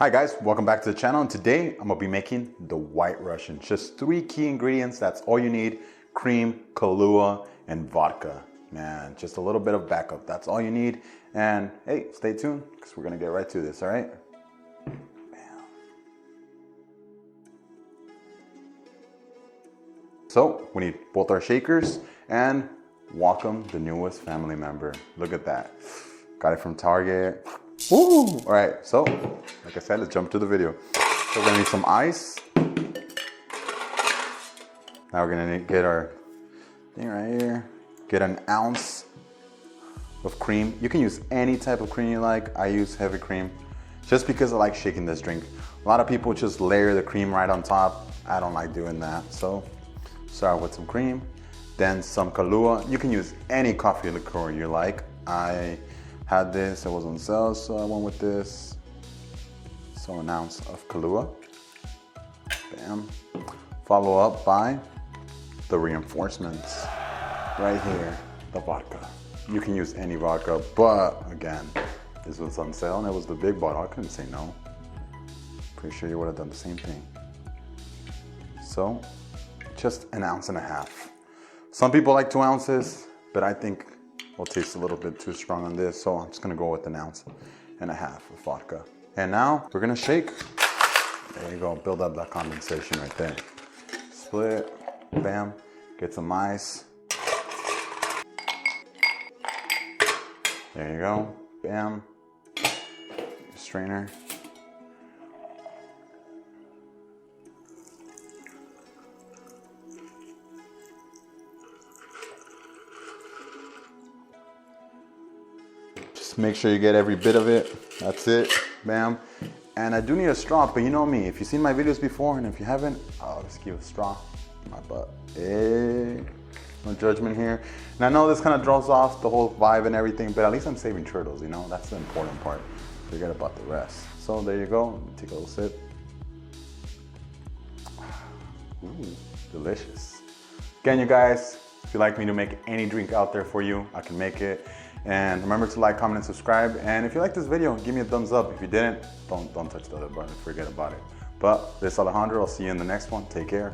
Hi guys, welcome back to the channel, and today I'm gonna be making the White Russian. Just 3 key ingredients, that's all you need: cream, Kahlua, and vodka. Man, just a little bit of backup, that's all you need. And hey, stay tuned, because we're gonna get right to this, all right? Bam. So, we need both our shakers, and welcome the newest family member. Look at that. Got it from Target. Woo! All right, so like I said, let's jump to the video. So we're gonna need some ice. Now we're gonna get our thing right here. Get an ounce of cream. You can use any type of cream you like. I use heavy cream just because I like shaking this drink. A lot of people just layer the cream right on top. I don't like doing that. So start with some cream, then some Kahlua. You can use any coffee liqueur you like. I had this, it was on sale, so I went with this. So an ounce of Kahlua. Bam. Follow up by the reinforcements. Right here, the vodka. You can use any vodka, but again, this was on sale and it was the big bottle. I couldn't say no. Pretty sure you would have done the same thing. So, just an ounce and a half. Some people like 2 ounces, but I think will taste a little bit too strong on this, so I'm just gonna go with an ounce and a half of vodka. And now we're gonna shake. There you go, build up that condensation right there. Split, bam, get some ice. There you go, bam. Strainer. Just make sure you get every bit of it. That's it, bam. And I do need a straw, but you know me, if you've seen my videos before, and if you haven't, I'll just give a straw in my butt. Hey, no judgment here. And I know this kind of draws off the whole vibe and everything, but at least I'm saving turtles, you know? That's the important part. Forget about the rest. So there you go, take a little sip. Ooh, delicious. Again, you guys, if you'd like me to make any drink out there for you, I can make it. And remember to like, comment, and subscribe. And if you like this video, give me a thumbs up. If you didn't, don't touch the other button. Forget about it. But this is Alejandro. I'll see you in the next one. Take care.